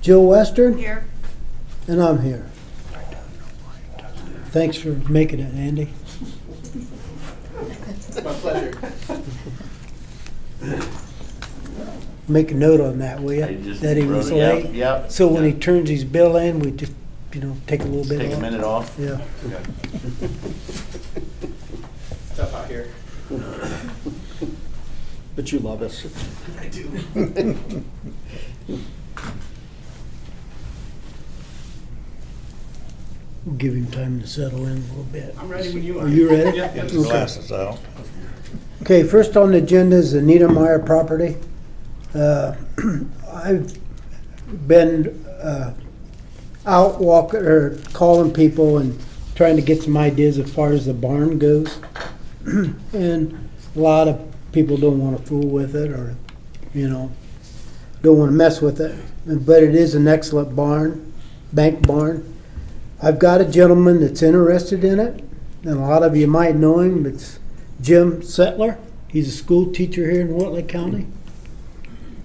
Jill Western, Here. and I'm here. Thanks for making it, Andy. My pleasure. Make a note on that, will I you? just That he wrote was it, yep, late. yep. So when he Yep. turns his bill in, we just, take a little bit Take a off. minute off? Yeah. Tough out here. But you love us. I do. We'll give him time to settle in a little bit. I'm ready when you are. Are you ready? Yeah. Get his glasses out. Okay, first on the agenda is the Niedermeyer property. I've been out walking or calling people and trying to get some ideas as far as the barn goes. And a lot of people don't want to fool with it or, don't want to mess with it. But it is an excellent barn, bank barn. I've got a gentleman that's interested in it, and a lot of you might know him. It's Jim Settler. He's a school teacher here in Whately County.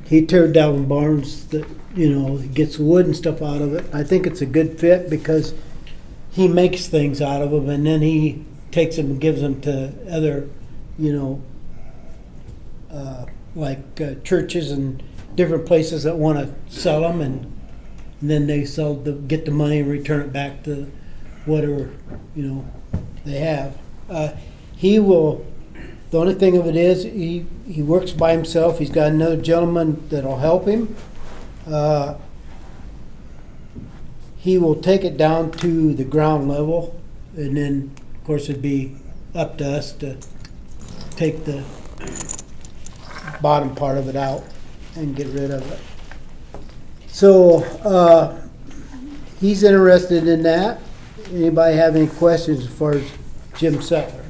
He tears down barns that, gets wood and stuff out of it. I think it's a good fit because he makes things out of them and then he takes them and gives them to other, churches and different places that want to sell them, and then they get the money and return it back to whatever, they have. The only thing of it is, he works by himself. He's got another gentleman that'll help him. He will take it down to the ground level, and then, of course, it'd be up to us to take the bottom part of it out and get rid of it. So, he's interested in that. Anybody have any questions as far as Jim Settler?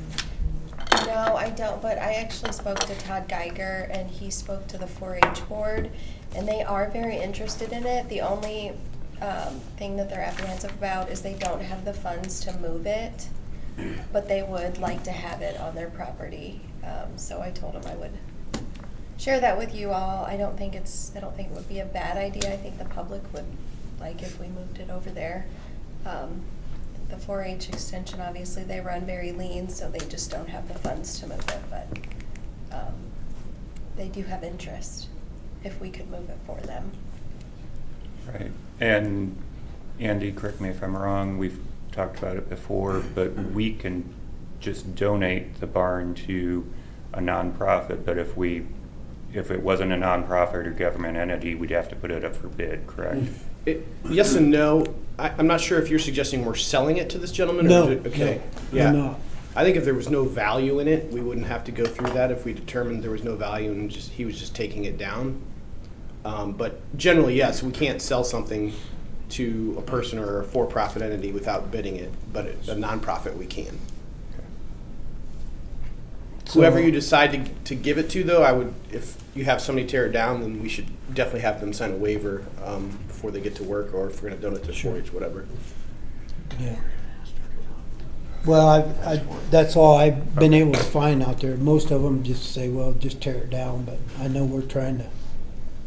No, I don't, but I actually spoke to Todd Geiger and he spoke to the 4-H board and they are very interested in it. The only thing that they're apprehensive about is they don't have the funds to move it, but they would like to have it on their property. So I told them I would share that with you all. I don't think it would be a bad idea. I think the public would like if we moved it over there. The 4-H extension, obviously, they run very lean, so they just don't have the funds to move it, but they do have interest if we could move it for them. Right, and Andy, correct me if I'm wrong, we've talked about it before, but we can just donate the barn to a nonprofit, but if it wasn't a nonprofit or government entity, we'd have to put it up for bid, correct? Yes and no. I'm not sure if you're suggesting we're selling it to this gentleman. No, Okay. no, Yeah. I'm not. I think if there was no value in it, we wouldn't have to go through that if we determined there was no value and he was just taking it down. But generally, yes, we can't sell something to a person or a for-profit entity without bidding it, but a nonprofit we can. Whoever you decide to give it to, though, if you have somebody tear it down, then we should definitely have them sign a waiver before they get to work, or if we're going to donate to 4-H, whatever. Yeah. Well, that's all I've been able to find out there. Most of them just say, well, just tear it down, but I know we're trying to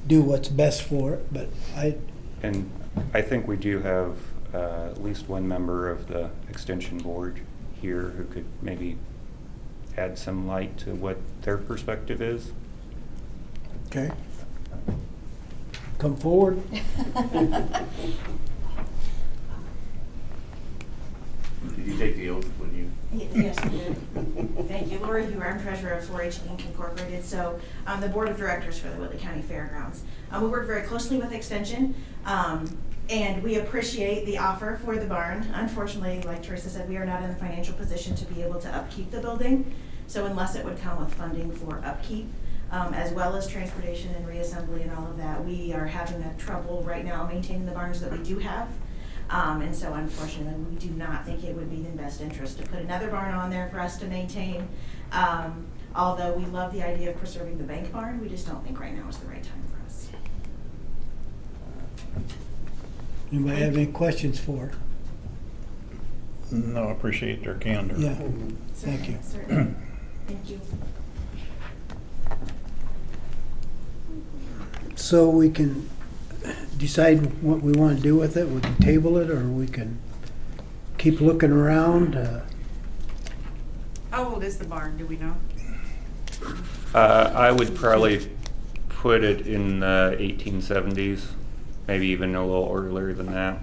do what's best for it, but And I think we do have at least one member of the extension board here who could maybe add some light to what their perspective is. Okay. Come forward. Did you take the oath when you? Yes, we did. Thank you. Lori Huber, I'm treasurer of 4-H Inc. Incorporated. So I'm the board of directors for the Whitley County Fairgrounds. We work very closely with Extension, and we appreciate the offer for the barn. Unfortunately, like Teresa said, we are not in the financial position to be able to upkeep the building. So unless it would come with funding for upkeep, as well as transportation and reassembly and all of that, we are having trouble right now maintaining the barns that we do have. And so unfortunately, we do not think it would be in the best interest to put another barn on there for us to maintain. Although we love the idea of preserving the bank barn, we just don't think right now is the right time for us. Anybody have any questions for her? No, I appreciate their candor. Yeah, thank you. Certainly. Thank you. So we can decide what we want to do with it, we can table it, or we can keep looking around. How old is the barn, do we know? I would probably put it in the 1870s, maybe even a little earlier than that.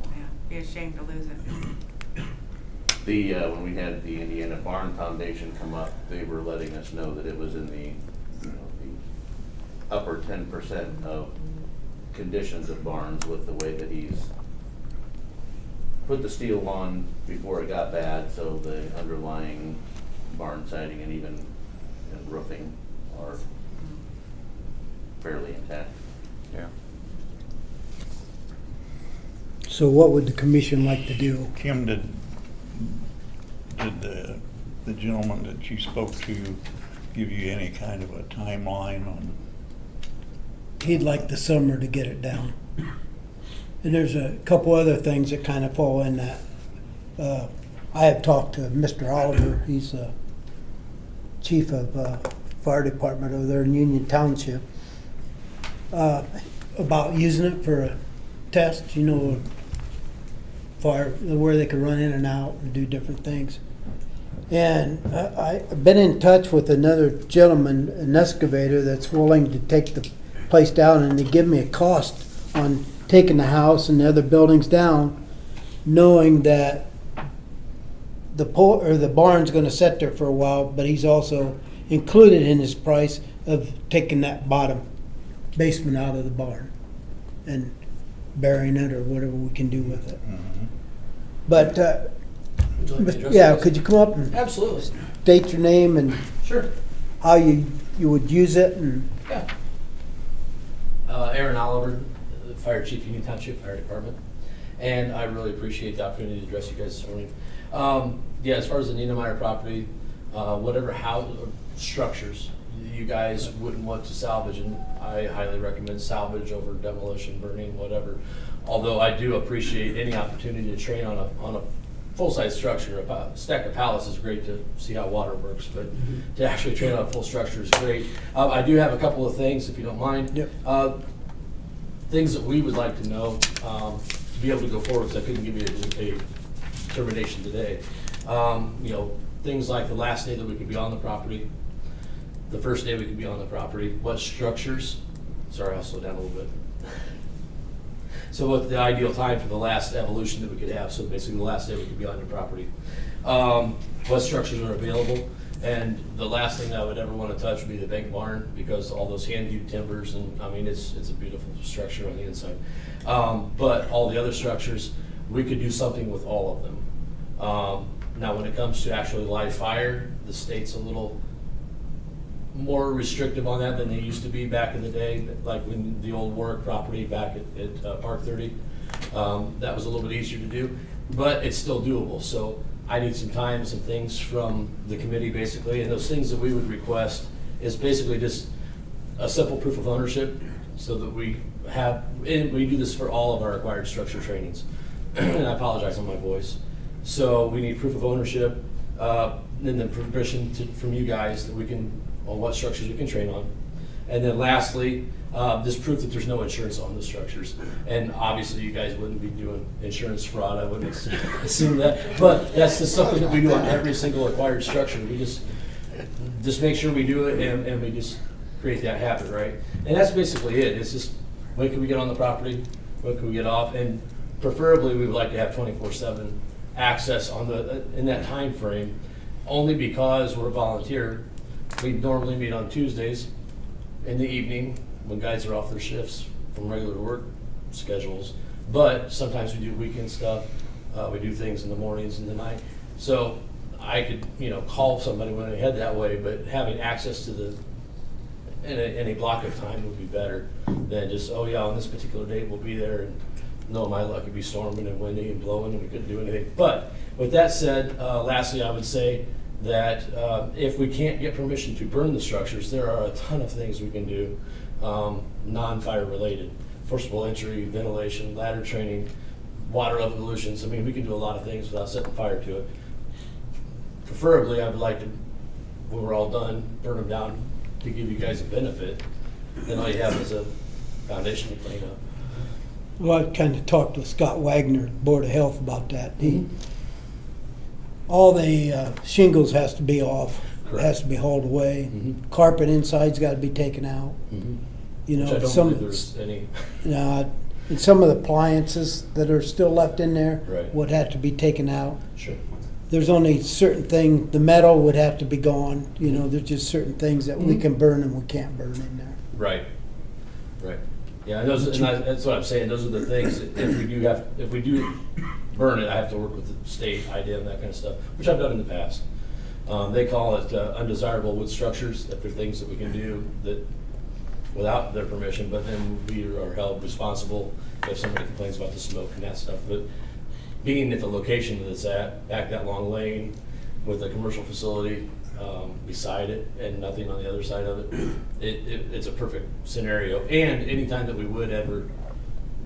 Yeah, be a shame to lose it. The, when we had the Indiana Barn Foundation come up, they were letting us know that it was in the, you know, the upper 10% of conditions of barns with the way that he's put the steel on before it got bad, so the underlying barn siding and even roofing are fairly intact. Yeah. So what would the commission like to do? Kim, did the gentleman that you spoke to give you any kind of a timeline on? He'd like the summer to get it down. And there's a couple other things that kind of fall in that. I have talked to Mr. Oliver, he's the chief of fire department over there in Union Township, about using it for a test, you know, fire, where they could run in and out and do different things. And I've been in touch with another gentleman, an excavator, that's willing to take the place down, and they give me a cost on taking the house and the other buildings down, knowing that the barn's gonna sit there for a while, but he's also included in his price of taking that bottom basement out of the barn and burying it or whatever we can do with it. But, Would you like me to address yeah, this? could you come up and Absolutely. state your name and Sure. how you would use it and Yeah. Aaron Oliver, the Fire Chief, Union Township Fire Department. And I really appreciate the opportunity to address you guys this morning. Yeah, as far as the Niedermeyer property, whatever house or structures you guys wouldn't want to salvage, and I highly recommend salvage over demolition, burning, whatever. Although I do appreciate any opportunity to train on a full-size structure. A stack of pallets is great to see how water works, but to actually train on a full structure is great. I do have a couple of things, if you don't mind. Yep. Things that we would like to know to be able to go forward, because I couldn't give you a determination today. You know, things like the last day that we could be on the property, the first day we could be on the property, what structures. Sorry, I'll slow down a little bit. So what the ideal time for the last evolution that we could have, so basically the last day we could be on your property. What structures are available, and the last thing I would ever want to touch would be the bank barn, because all those hand-hewed timbers, and I mean, it's a beautiful structure on the inside. But all the other structures, we could do something with all of them. Now when it comes to actually live fire, the state's a little more restrictive on that than they used to be back in the day, like when the old Warwick property back at Park 30. That was a little bit easier to do, but it's still doable. So I need some time, some things from the committee basically, and those things that we would request is basically just a simple proof of ownership, so that we have, and we do this for all of our acquired structure trainings. And I apologize on my voice. So we need proof of ownership, and then permission from you guys that we can, on what structures we can train on. And then lastly, this proof that there's no insurance on the structures. And obviously you guys wouldn't be doing insurance fraud, I wouldn't assume that. But that's just something that we do on every single acquired structure. We just make sure we do it, and we just create that habit, right? And that's basically it. It's just, when can we get on the property? When can we get off? And preferably we would like to have 24/7 access on in that time frame, only because we're a volunteer. We normally meet on Tuesdays in the evening when guys are off their shifts from regular work schedules. But sometimes we do weekend stuff. We do things in the mornings and the night. So I could, call somebody when I head that way, but having access to any block of time would be better than just, oh yeah, on this particular date we'll be there, and no, my luck, it'd be storming and windy and blowing and we couldn't do anything. But with that said, lastly, I would say that if we can't get permission to burn the structures, there are a ton of things we can do non-fire related. Forcible entry, ventilation, ladder training, water evolutions. I mean, we can do a lot of things without setting fire to it. Preferably, I would like to, when we're all done, burn them down to give you guys a benefit. Then all you have is a foundation to clean up. Well, I kind of talked with Scott Wagner, Board of Health, about that. All the shingles has to be off, Correct. has to be hauled away. Mhm. Carpet inside's got to be taken out. You Which I know, don't some, believe there's any, and some of the appliances that are still left in there Right. would have to be taken out. sure. There's only certain thing, the metal would have to be gone. You know, there's just certain things that we can burn and we can't burn in there. Right, right. Yeah, and that's what I'm saying, those are the things, if we do burn it, I have to work with the state, IDM, that kind of stuff, which I've done in the past. They call it undesirable wood structures, if there are things that we can do that, without their permission, but then we are held responsible if somebody complains about the smoke and that stuff. But being at the location that it's at, back that long lane with a commercial facility beside it and nothing on the other side of it, it's a perfect scenario. And anytime that we would ever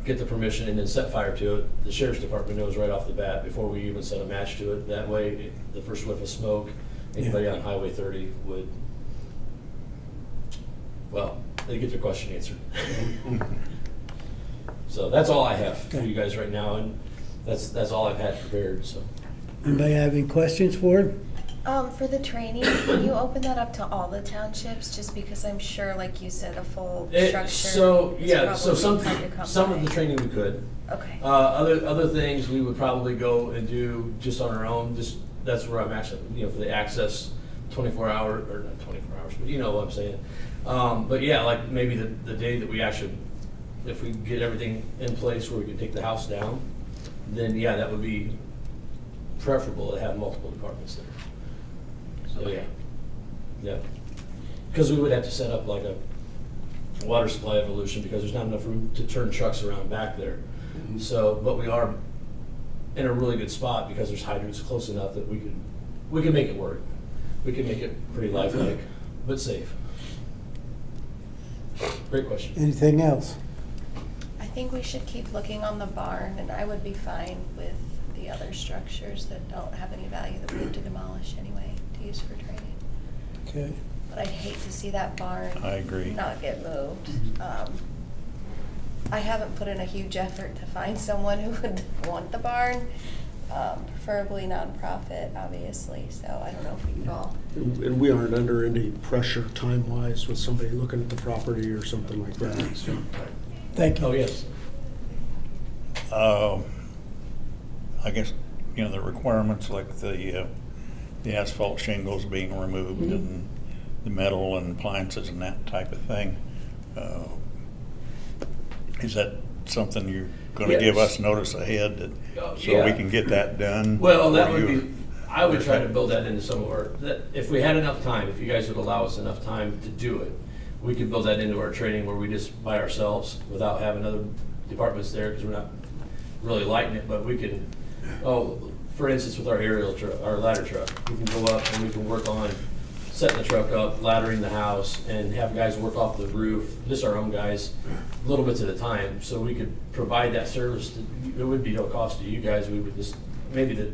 get the permission and then set fire to it, the sheriff's department knows right off the bat before we even set a match to it. That way, the first whiff of smoke, anybody on Highway 30 would, well, they get their question answered. So that's all I have for you guys right now, and that's all I've had prepared, so. Anybody have any questions for him? For the training, can you open that up to all the townships? Just because I'm sure, like you said, a full structure. So, is yeah, so probably hard to come some of by. the training we could. Okay. Other things we would probably go and do just on our own, just, that's where I'm actually, for the access 24 hour, or not 24 hours, but you know what I'm saying. But yeah, like maybe the day that we actually, if we get everything in place where we can take the house down, then yeah, that would be preferable to have multiple departments there. So yeah. Because we would have to set up like a water supply evolution because there's not enough room to turn trucks around back there. So, but we are in a really good spot because there's hydrants close enough that we can make it work. We can make it pretty lifelike, but safe. Great question. Anything else? I think we should keep looking on the barn, and I would be fine with the other structures that don't have any value that we have to demolish anyway to use for training. Okay. But I'd hate to see that barn I agree. not get moved. I haven't put in a huge effort to find someone who would want the barn, preferably nonprofit, obviously. So I don't know if we could all. And we aren't under any pressure time-wise with somebody looking at the property or something like that, so. Thank you. Oh, yes. I guess, the requirements like the asphalt shingles being removed and the metal and appliances and that type of thing. Is that something you're gonna give us notice ahead so we Yeah. can get that done? Well, that Or would you- be, I would try to build that into some of our, if we had enough time, if you guys would allow us enough time to do it, we could build that into our training where we just by ourselves without having other departments there because we're not really lighting it, but we can, for instance, with our aerial truck, our ladder truck, we can go up and we can work on setting the truck up, laddering the house, and have guys work off the roof, just our own guys, little bits at a time, so we could provide that service. It would be no cost to you guys. We would just, maybe the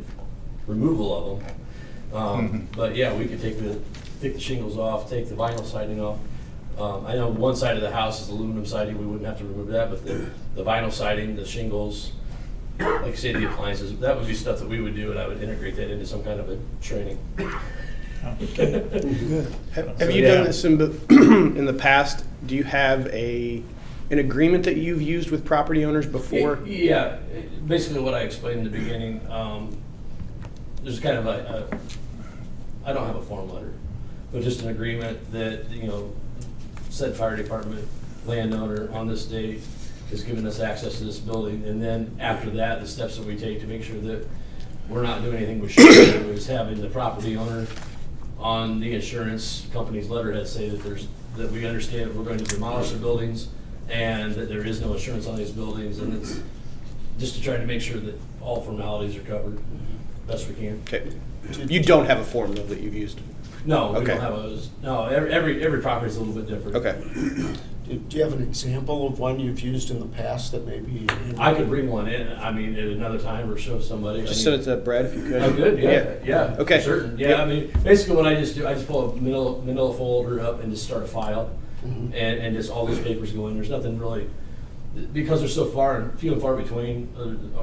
removal of them. But yeah, we could take the shingles off, take the vinyl siding off. I know one side of the house is aluminum siding, we wouldn't have to remove that, but the vinyl siding, the shingles, like I say, the appliances, that would be stuff that we would do, and I would integrate that into some kind of a training. Good. Have you done this in the past? Do you have an agreement that you've used with property owners before? Yeah, basically what I explained in the beginning, there's kind of I don't have a form letter, but just an agreement that, said fire department landowner on this date has given us access to this building, and then after that, the steps that we take to make sure that we're not doing anything we shouldn't do is having the property owner on the insurance company's letterhead say that we understand that we're going to demolish the buildings and that there is no insurance on these buildings, and it's just to try to make sure that all formalities are covered best we can. Okay. You don't have a form though that you've used? No, we Okay. don't have those. No, every property is a little bit different. Okay. Do you have an example of one you've used in the past that maybe? I could bring one in, at another time or show somebody. Just send it to Brad if you could. Oh, good, yeah. Okay. For certain. Yep. Yeah, basically what I just do, I just pull a manila folder up and just start a file. And just all these papers go in. There's nothing really because they're so far and few and far between,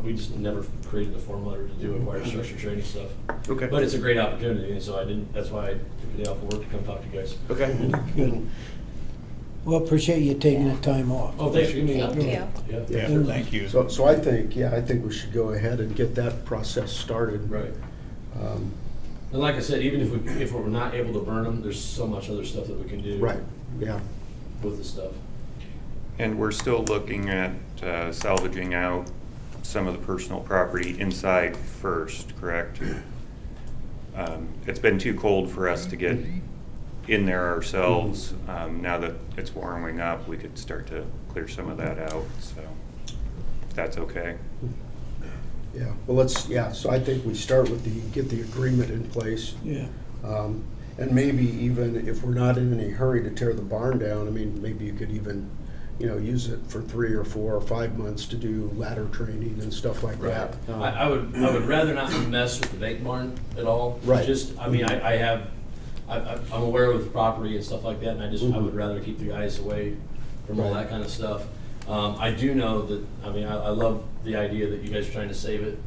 we just never created a form letter to do acquired structure training stuff. Okay. But it's a great opportunity, and so that's why I took the day off of work to come talk to you guys. Okay. Good. Well, appreciate you taking the time off. Oh, thanks for giving me the Thank you. opportunity. Yeah. Yeah, thank you. So I think we should go ahead and get that process started. Right. Um, And like I said, even if we're not able to burn them, there's so much other stuff that we can do. Right, yeah. With the stuff. And we're still looking at salvaging out some of the personal property inside first, correct? It's been too cold for us to get in there ourselves. Now that it's warming up, we could start to clear some of that out, so if that's okay. Yeah, well, so I think we start with get the agreement in place. Yeah. And maybe even if we're not in any hurry to tear the barn down, I mean, maybe you could even, use it for 3 or 4 or 5 months to do ladder training and stuff like that. I would rather not mess with the bank barn at all. Right. I'm aware of the property and stuff like that, and I would rather keep the guys away from all Right. that kind of stuff. I do know that, I love the idea that you guys are trying to save it.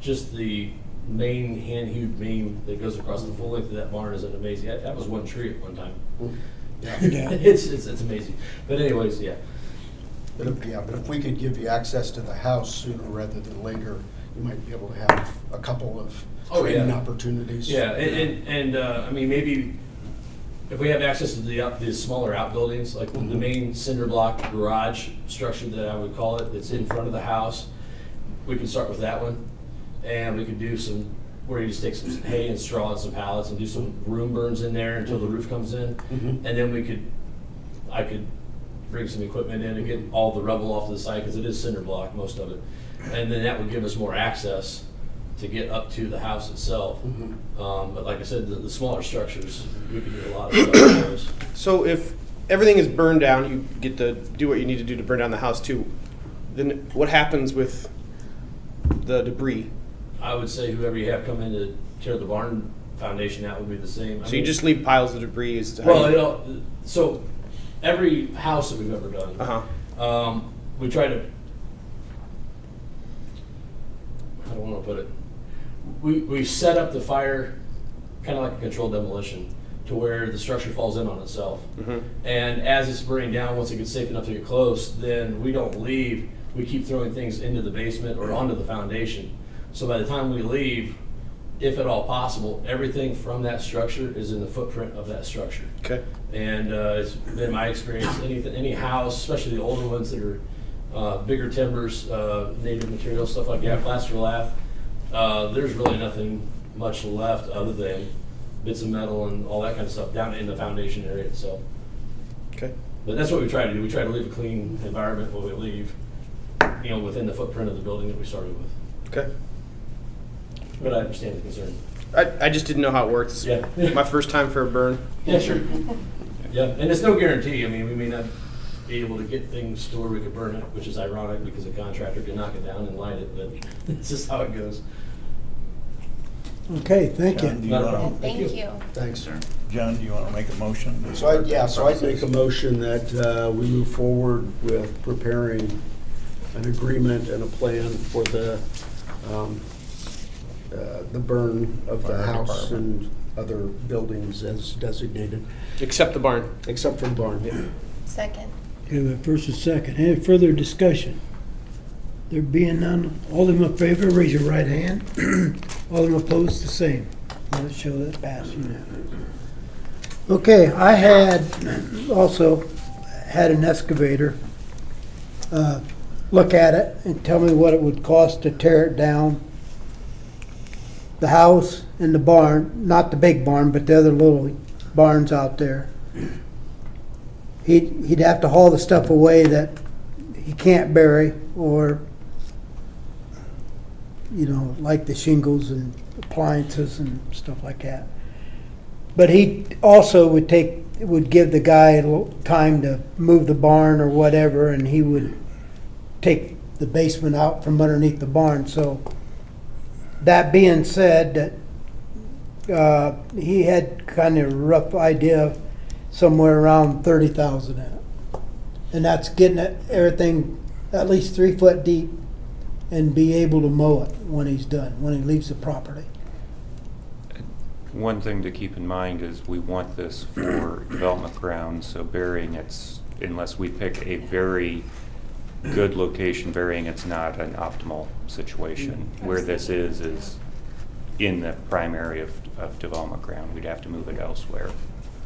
Just the main hand-hewed beam that goes across the full length of that barn is an amazing, that was one tree at one time. Yeah. It's amazing. But anyways, yeah. But if we could give you access to the house sooner rather than later, you might be able to have a couple of training opportunities. Yeah, and maybe if we have access to the smaller outbuildings, like the main cinder block garage structure that I would call it, that's in front of the house, we can start with that one. And we could do some, where you just take some hay and straw and some pallets and do some room burns in there until the roof comes in. And then I could bring some equipment in and get all the rubble off to the side, because it is cinder block, most of it. And then that would give us more access to get up to the house itself. But like I said, the smaller structures, we could do a lot of stuff with those. So if everything is burned down, you get to do what you need to do to burn down the house too. Then what happens with the debris? I would say whoever you have come in to tear the barn foundation out would be the same. So you just leave piles of debris as to how Well, so every house that we've ever done, we try to, how do I want to put it? We set up the fire kind of like a controlled demolition, to where the structure falls in on itself. And as it's burning down, once it gets safe enough to get close, then we don't leave. We keep throwing things into the basement or onto the foundation. So by the time we leave, if at all possible, everything from that structure is in the footprint of that structure. Okay. And it's been my experience, any house, especially the older ones that are bigger timbers, native materials, stuff like that, plaster lath, there's really nothing much left other than bits of metal and all that kind of stuff down in the foundation area itself. Okay. But that's what we try to do. We try to leave a clean environment when we leave, within the footprint of the building that we started with. Okay. But I understand the concern. I just didn't know how it worked. It's Yeah. my first time for a burn. Yeah, sure. Yeah, and it's no guarantee. We may not be able to get things to where we could burn it, which is ironic because a contractor can knock it down and light it, but it's just how it goes. Okay, thank John, do you. you wanna- Thank you. Thanks. John, do you want to make a motion? So I'd make a motion that we move forward with preparing an agreement and a plan for the burn of the Fire house department. and other buildings as designated, Except the barn. except for the barn. Second. Okay, we have first and second. Any further discussion? There being none, all of them in favor, raise your right hand. All of them opposed, the same. Let's show that pass unanimous. Okay, I had also had an excavator look at it and tell me what it would cost to tear it down. The house and the barn, not the big barn, but the other little barns out there. He'd have to haul the stuff away that he can't bury, or like the shingles and appliances and stuff like that. But he also would give the guy a little time to move the barn or whatever, and he would take the basement out from underneath the barn. So that being said, that he had kind of a rough idea of somewhere around $30,000 in it. And that's getting everything at least 3 foot deep and be able to mow it when he's done, when he leaves the property. One thing to keep in mind is we want this for development grounds, so burying unless we pick a very good location, burying it's not an optimal situation. Where this is in the prime area of development ground. We'd have to move it elsewhere.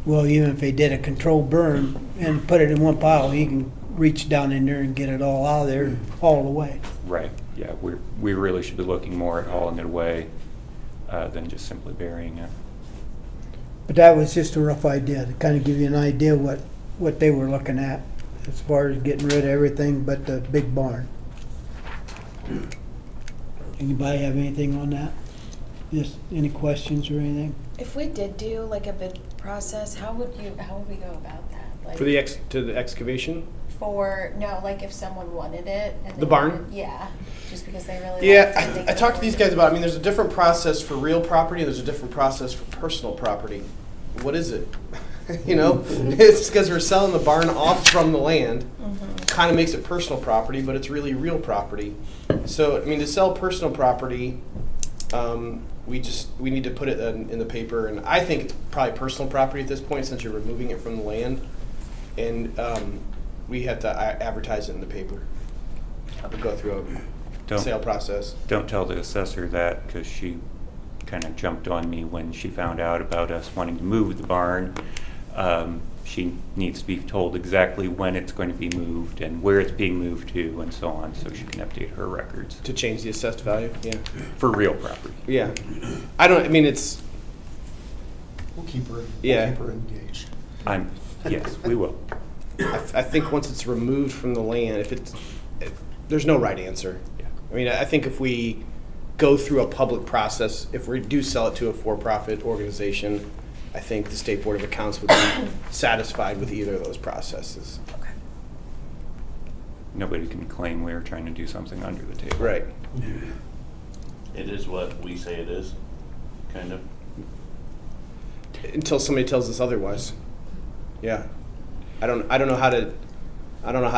Well, even if he did a controlled burn and put it in one pile, he can reach down in there and get it all out of there and haul it away. Right, yeah, we really should be looking more at hauling it away than just simply burying it. But that was just a rough idea, to kind of give you an idea what they were looking at as far as getting rid of everything but the big barn. Anybody have anything on that? Just any questions or anything? If we did do like a bid process, how would we go about that? Like, For the excavation? like if someone wanted it. And The they barn? wanted- yeah, just because they really liked it, Yeah, they I could talked to these afford guys about, I mean, there's a different process for real property, and there's a different process for personal property. What is it? You know, it's because we're selling the barn off from the land, kind of makes it personal property, but it's really real property. So, I mean, to sell personal property, we need to put it in the paper, and I think it's probably personal property at this point since you're removing it from the land, and we have to advertise it in the paper. We'll go through a sale process. Don't tell the assessor that, because she kind of jumped on me when she found out about us wanting to move the barn. She needs to be told exactly when it's going to be moved and where it's being moved to and so on, so she can update her records. To change the assessed value, yeah. For real property. Yeah. I mean, it's, We'll keep her Yeah. engaged. Yes, we will. I think once it's removed from the land, there's no right answer. Yeah. I mean, I think if we go through a public process, if we do sell it to a for-profit organization, I think the State Board of Accounts would be satisfied with either of those processes. Nobody can claim we are trying to do something under the table. Right. It is what we say it is, kind of. Until somebody tells us otherwise. Yeah. I don't know how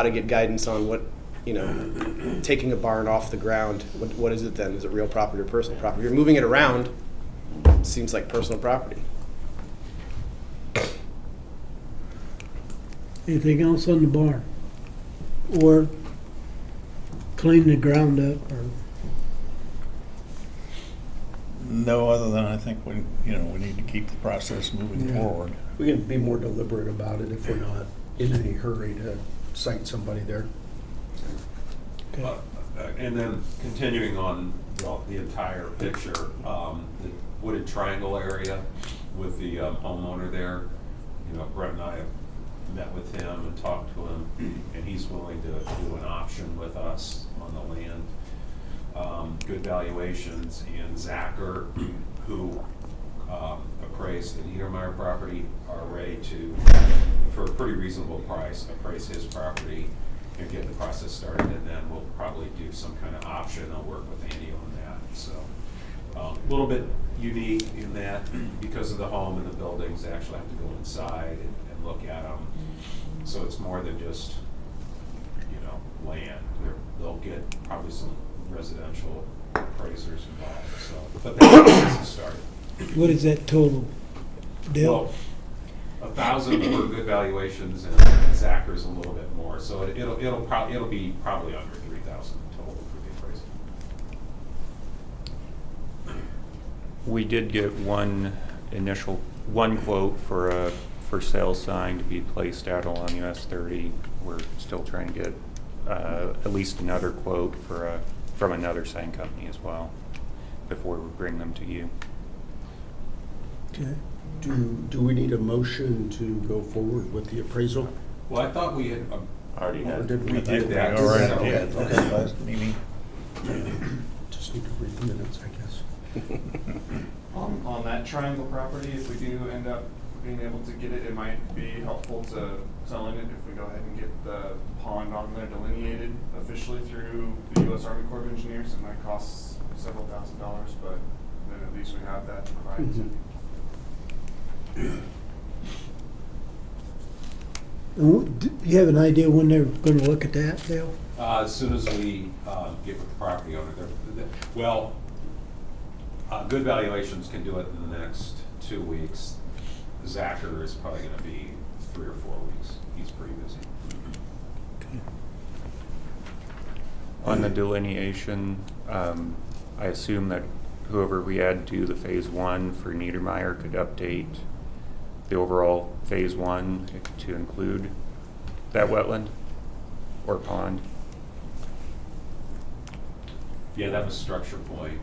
to get guidance on what, taking a barn off the ground. What is it then? Is it real property or personal property? You're moving it around. It seems like personal property. Anything else on the barn? Or clean the ground up or? No, other than I think we need to keep the process moving Yeah. forward. We can be more deliberate about it if we're not in any hurry to cite somebody there. And then continuing on the entire picture, the wooded triangle area with the homeowner there, Brent and I have met with him and talked to him, and he's willing to do an option with us on the land. Good valuations, and Zacher, who appraised the Niedermeyer property, are ready to, for a pretty reasonable price, appraise his property and get the process started, and then we'll probably do some kind of option. I'll work with Andy on that. So a little bit unique in that because of the home and the buildings, they actually have to go inside and look at them. So it's more than just, land. They'll get probably some residential appraisers involved. So, but that process is started. What is that total? Dale? Well, 1,000 for good valuations, and Zacher's a little bit more. So it'll be probably under 3,000 total for the appraisal. We did get one quote for a for sale sign to be placed out along US 30. We're still trying to get at least another quote from another sign company as well before we bring them to you. Okay. Do we need a motion to go forward with the appraisal? Well, I thought we had Already Or had. did we I think do we that? already Okay. did that last meeting. Just need to read the minutes, I guess. On that triangle property, if we do end up being able to get it, it might be helpful to selling it if we go ahead and get the pond on there delineated officially through the U.S. Army Corps of Engineers. It might cost several $1,000s, but then at least we have that to provide. And do you have an idea when they're gonna look at that, Dale? As soon as we get with the property owner, well, Good Valuations can do it in the next 2 weeks. Zacher is probably gonna be 3 or 4 weeks. He's pretty busy. On the delineation, I assume that whoever we add to the phase 1 for Niedermeyer could update the overall phase 1 to include that wetland or pond. Yeah, that was Structure Point.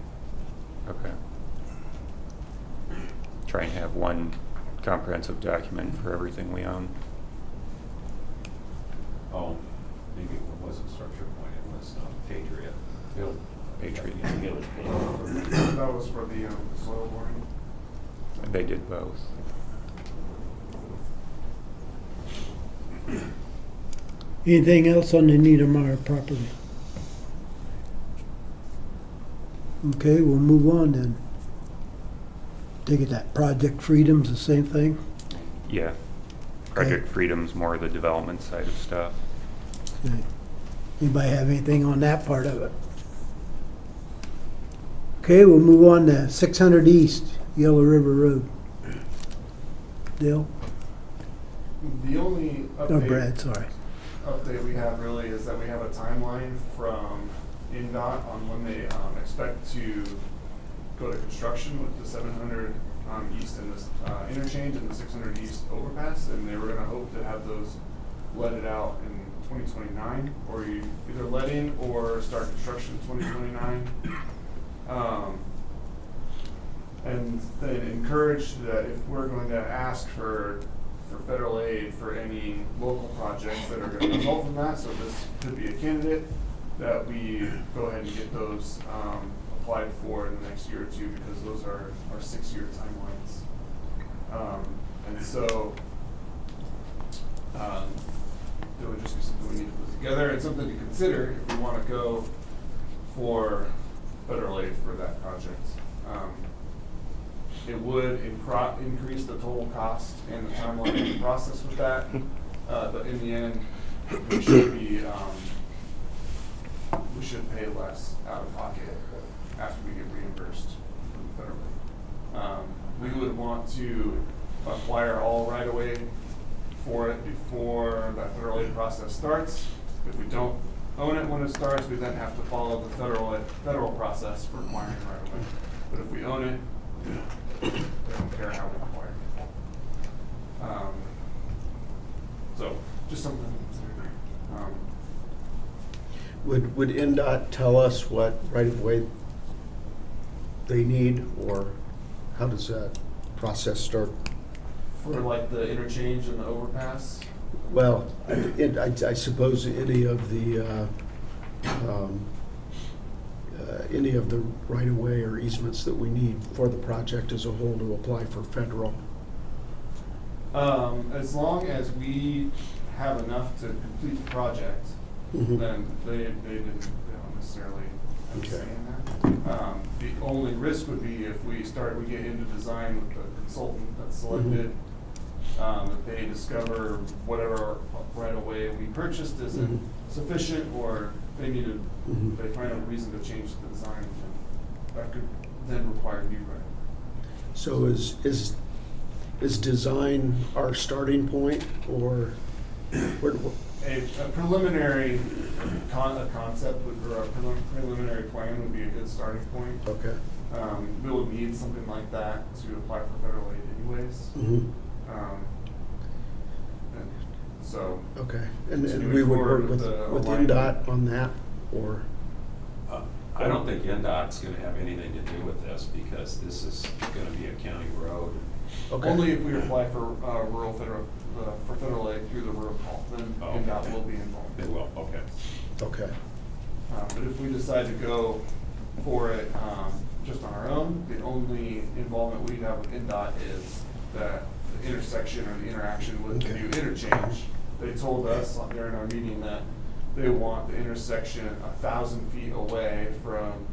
Okay. Try and have one comprehensive document for everything we own. Oh, maybe it wasn't Structure Point, it was Patriot. Patriot. Yeah, it was paid. That was for the soil boring. They did both. Anything else on the Niedermeyer property? Okay, we'll move on then. Take it that Project Freedom's the same thing? Yeah. Project Freedom's more the development side of stuff. Okay. Anybody have anything on that part of it? Okay, we'll move on to 600 East, Yellow River Road. Dale? The only Oh, Brad, sorry. update we have really is that we have a timeline from NDOT on when they expect to go to construction with the 700 East and this interchange and the 600 East overpass, and they were going to hope to have those leaded out in 2029, or either letting or start construction in 2029. And then encouraged that if we're going to ask for federal aid for any local projects that are going to result from that, so this could be a candidate, that we go ahead and get those applied for in the next year or two, because those are 6-year timelines. And so it would just be something we need to put together and something to consider if we want to go for federal aid for that project. It would increase the total cost and the timeline of the process with that, but in the end, we should be we should pay less out of pocket after we get reimbursed federally. We would want to acquire all right-of-way for it before that federal aid process starts. If we don't own it when it starts, we then have to follow the federal process for acquiring right-of-way. But if we own it, we don't care how we acquire it. So just something to consider. Would NDOT tell us what right-of-way they need, or how does that process start? For like the interchange and the overpass? Well, I suppose any of the right-of-way or easements that we need for the project as a whole to apply for federal. As long as we have enough to complete the project, Mhm. then they don't necessarily understand Okay. that. The only risk would be if we get into design with the consultant that's selected, that they discover whatever right-of-way we purchased isn't Mhm. sufficient, or they need to, Mhm. they find a reason to change the design, and that could then require new right-of-way. So is design our starting point, or A preliminary concept or a preliminary plan would be a good starting point. Okay. We would need something like that to apply for federal aid anyways. Mhm. And so. Okay, and Continuing we would forward work with with the alignment. NDOT on that, or? I don't think NDOT's gonna have anything to do with this, because this is gonna be a county road. Okay. Only if we apply for for federal aid through the rural call, then Oh, NDOT okay. will be involved. They will, okay. Okay. But if we decide to go for it just on our own, the only involvement we'd have with NDOT is that the intersection or the interaction with the Okay. new interchange. They told us during our meeting that they want the intersection 1,000 feet away from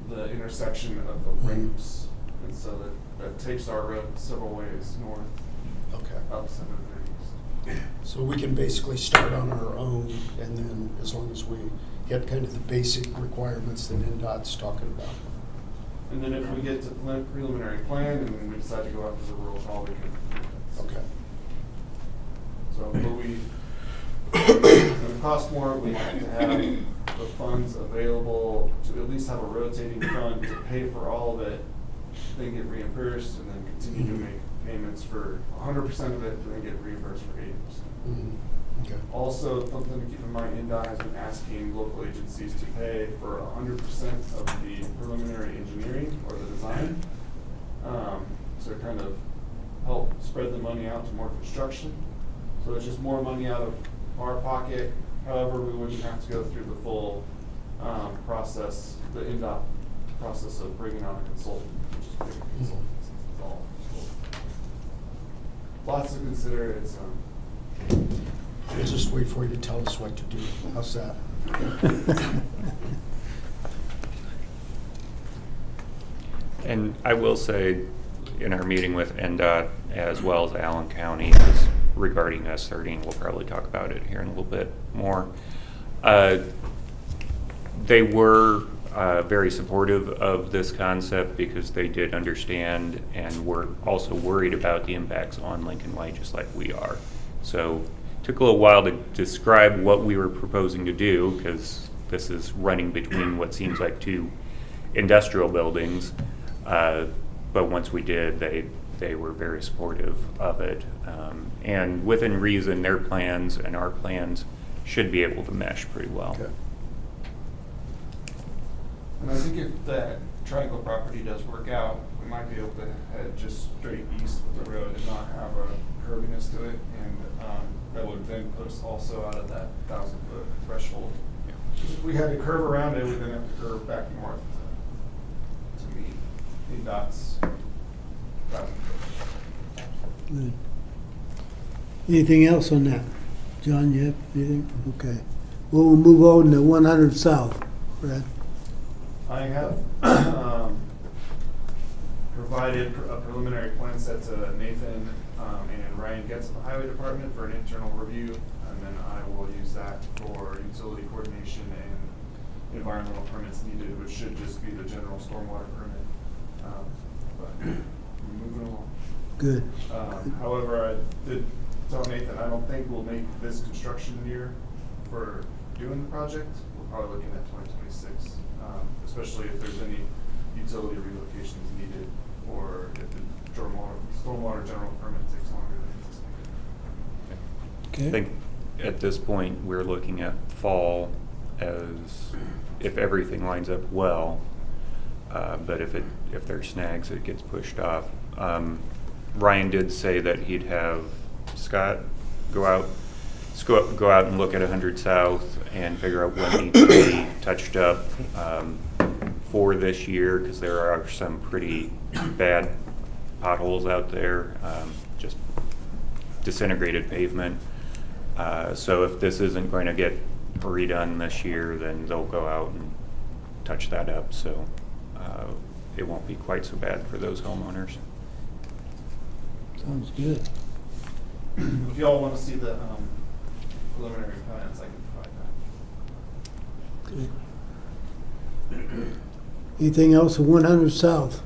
the intersection of the ramps. And so that takes our road several ways north, Okay. up 730 East. So we can basically start on our own, and then as long as we get kind of the basic requirements that NDOT's talking about. And then if we get to preliminary plan and then we decide to go out to the rural call, we can. Okay. So, but it's gonna cost more, we have to have the funds available to at least have a rotating fund to pay for all of it, then get reimbursed, and then continue to make payments for 100% of it, and then get reimbursed for 80%. Mhm. Okay. Also, something to keep in mind, NDOT has been asking local agencies to pay for 100% of the preliminary engineering or the design. To kind of help spread the money out to more construction. So it's just more money out of our pocket. However, we wouldn't have to go through the full process, the NDOT process of bringing on a consultant, which is big consultants. It's all lots to consider. It's We'll just wait for you to tell us what to do. How's that? And I will say, in our meeting with NDOT as well as Allen County, is regarding S13, we'll probably talk about it here in a little bit more. They were very supportive of this concept because they did understand and were also worried about the impacts on Lincoln Way, just like we are. So it took a little while to describe what we were proposing to do, because this is running between what seems like two industrial buildings. But once we did, they were very supportive of it. And within reason, their plans and our plans should be able to mesh pretty well. Okay. And I think if that triangle property does work out, we might be able to head just straight east with the road and not have a curviness to it, and that would then put us also out of that 1,000-foot threshold. Yeah. If we had to curve around it, we'd then have to curve back north to meet NDOT's 1,000-foot. Good. Anything else on that? John, you have anything? Okay. We'll move on to 100 South. Brad? I have provided a preliminary plan set to Nathan and Ryan Getz of the Highway Department for an internal review, and then I will use that for utility coordination and environmental permits needed, which should just be the general stormwater permit. But we're moving along. Good. However, I did tell Nathan I don't think we'll make this construction year for doing the project. We're probably looking at 2026. Especially if there's any utility relocations needed, or if the stormwater general permit takes longer than anticipated. Okay. I think at this point, we're looking at fall as if everything lines up well, but if there's snags, it gets pushed off. Ryan did say that he'd have Scott go out and look at 100 South and figure out what needs to be touched up for this year, because there are some pretty bad potholes out there, just disintegrated pavement. So if this isn't going to get redone this year, then they'll go out and touch that up, so it won't be quite so bad for those homeowners. Sounds good. If y'all want to see the preliminary plans, I can provide that. Okay. Anything else at 100 South?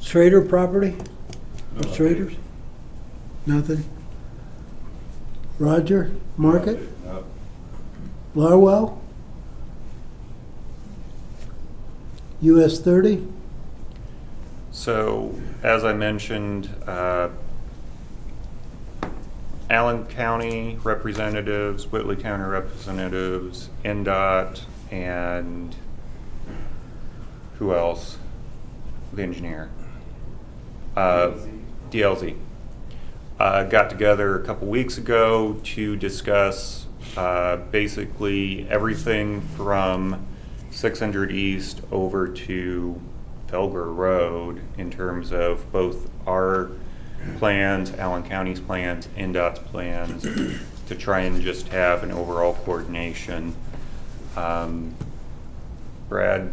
Schrader property? No, Schrader's? Nothing? Roger? Market? No. Larwill? US 30? So, as I mentioned, Allen County representatives, Whitley County representatives, NDOT, and who else? The engineer. DLZ. Got together a couple weeks ago to discuss basically everything from 600 East over to Felger Road in terms of both our plans, Allen County's plans, NDOT's plans, to try and just have an overall coordination. Brad,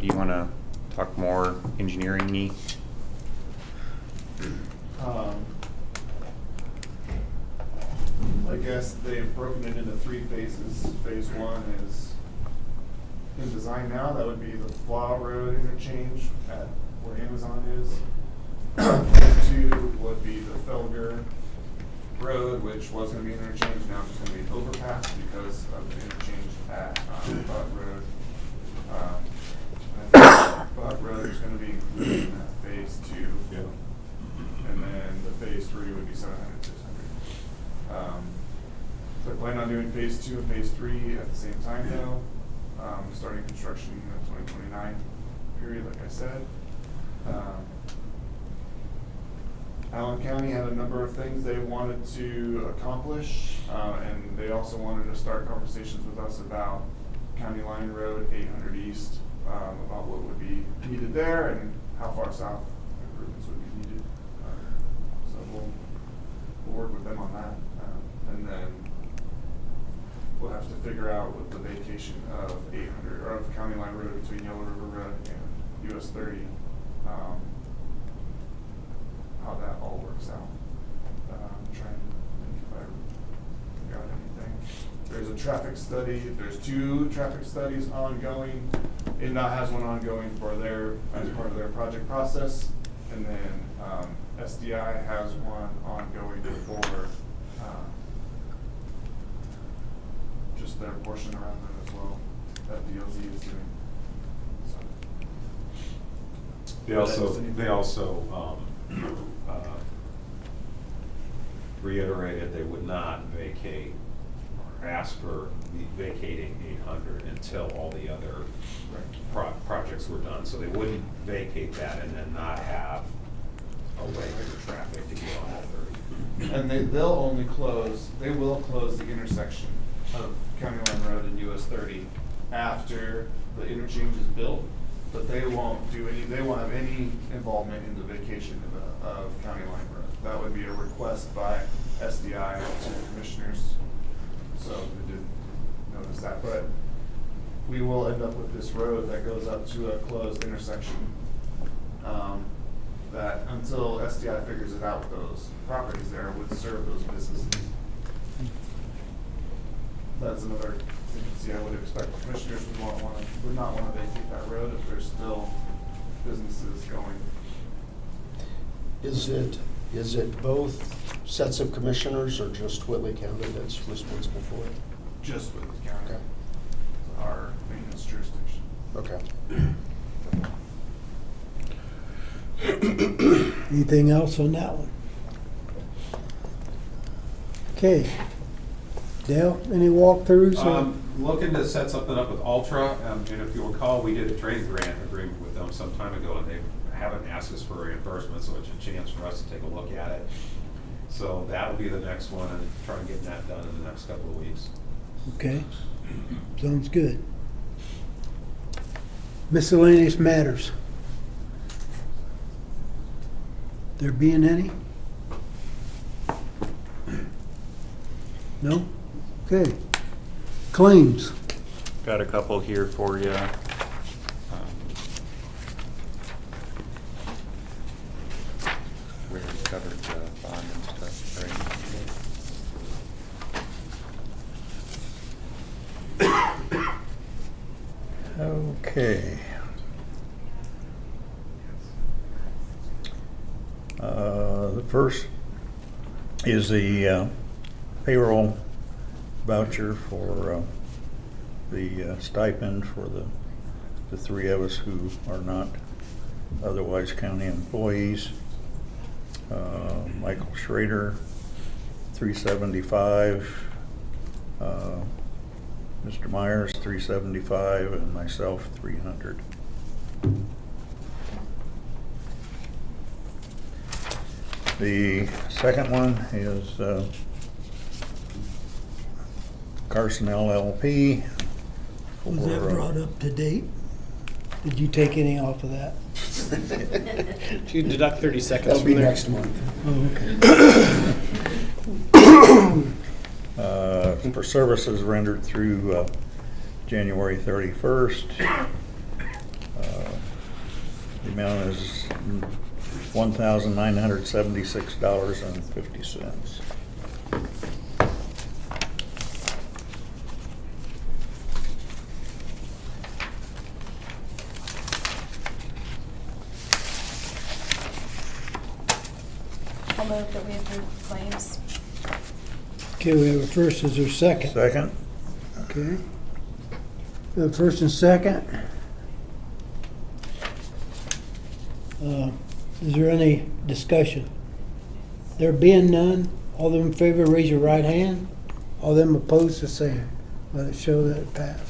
do you want to talk more engineering-y? I guess they've broken it into 3 phases. Phase 1 is in design now. That would be the Flaw Road interchange at where Amazon is. Phase 2 would be the Felger Road, which was going to be an interchange, now it's going to be an overpass because of the interchange at Butt Road. I think Butt Road is going to be included in that phase 2. Yeah. And then the phase 3 would be 700, 600. They're planning on doing phase 2 and phase 3 at the same time though. Starting construction in the 2029 period, like I said. Allen County had a number of things they wanted to accomplish, and they also wanted to start conversations with us about County Line Road 800 East, about what would be needed there and how far south improvements would be needed. So we'll work with them on that, and then we'll have to figure out with the vacation of 800 or of County Line Road between Yellow River Road and US 30. How that all works out. I'm trying to think if I got anything. There's a traffic study. There's 2 traffic studies ongoing. INDOT has one ongoing for as part of their project process, and then SDI has one ongoing for just their portion around them as well that DLZ is doing. So. They also reiterated they would not vacate or ask for vacating 800 until all the other projects were done. So they wouldn't vacate that and then not have a way for traffic to get on that 30. And they will close the intersection of County Line Road and US 30 after the interchange is built, but they won't have any involvement in the vacation of County Line Road. That would be a request by SDI to the commissioners. So we did notice that, but we will end up with this road that goes up to a closed intersection. That until SDI figures it out with those properties there would serve those businesses. That's another contingency I would expect. The commissioners would not want to vacate that road if there's still businesses going. Is it both sets of commissioners or just Whitley County that's responsible for it? Just Whitley County. Okay. Our maintenance jurisdiction. Okay. Anything else on that one? Okay. Dale, any walkthroughs? Looking to set something up with Ultra, and if you recall, we did a trade grant agreement with them some time ago, and they haven't asked us for reimbursement, so it's a chance for us to take a look at it. So that'll be the next one, and try and get that done in the next couple of weeks. Okay. Sounds good. Miscellaneous matters. There being any? No? Okay. Claims. Got a couple here for you. We already covered the bond and stuff, right? Okay. The first is the payroll voucher for the stipend for the 3 of us who are not otherwise county employees. Michael Schrader, $375. Mr. Myers, $375, and myself, $300. The second one is Carson LLP. Was that brought up to date? Did you take any off of that? If you deduct 30 seconds That'll be from there. next month. Oh, okay. For services rendered through January 31st. The amount is $1,976.50. move that we approve claims. Okay, we have a first, is there a second? Second? Okay. We have a first and second. Is there any discussion? There being none, all them in favor, raise your right hand. All them opposed, the same. Let it show that it passed.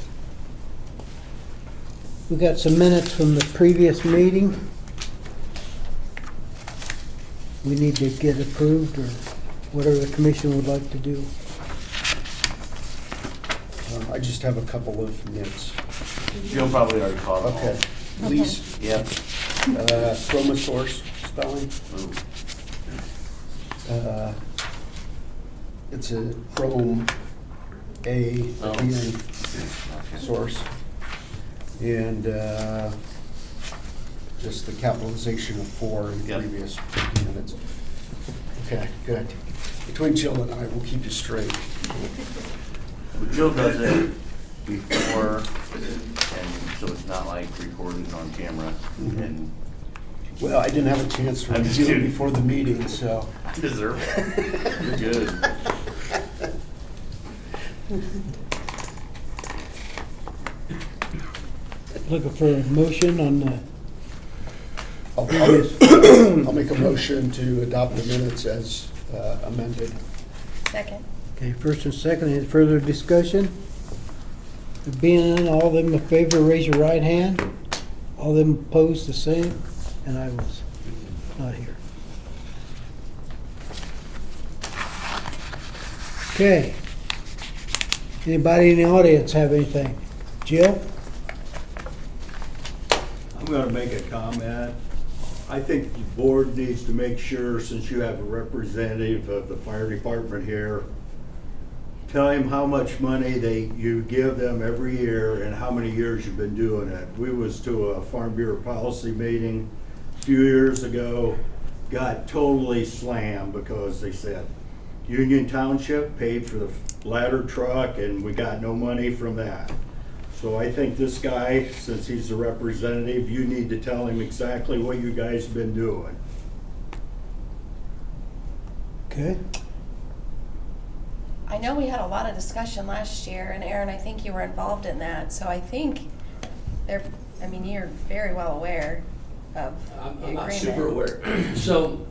We got some minutes from the previous meeting. We need to get approved, or whatever the commission would like to do. I just have a couple of nits. Jill probably already caught them all. Okay. Lease, Yep. chromosource spelling. Ooh. It's a chrome A Oh. at the end source. And just the capitalization of 4 in the Yep. previous 15 minutes. Okay, good. Between Jill and I, we'll keep you straight. Well, Jill does it before, and so it's not like recorded on camera. And Well, I didn't have a chance to I'm just review it kidding. before the meeting, so. I deserve it. You're good. Looking for a motion on the, I'll make a motion to adopt the minutes as amended. Second. okay, first and second, any further discussion? There being none, all them in favor, raise your right hand. All them opposed, the same, and I was not here. Okay. Anybody in the audience have anything? Jill? I'm going to make a comment. I think the board needs to make sure, since you have a representative of the fire department here, tell him how much money you give them every year and how many years you've been doing it. We was to a Farm Bureau policy meeting a few years ago, got totally slammed because they said Union Township paid for the ladder truck and we got no money from that. So I think this guy, since he's the representative, you need to tell him exactly what you guys have been doing. Okay. I know we had a lot of discussion last year, and Aaron, I think you were involved in that, so I think you're very well aware of the I'm agreement. not super aware. So,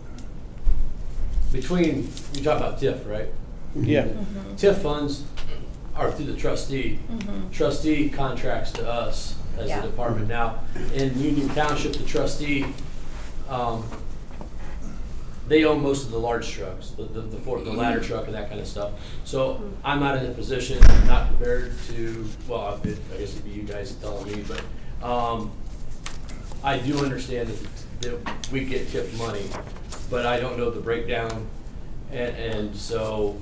between, you talk about TIF, right? Yeah. Mhm. TIF funds are through the trustee. Mhm. Trustee contracts to us as Yeah. a department. Now, in Union Township, the trustee, they own most of the large trucks, the ladder truck and that kind of stuff. So I'm not in a position, not prepared to, well, I guess it'd be you guys telling me, but I do understand that we get TIF money, but I don't know the breakdown. And so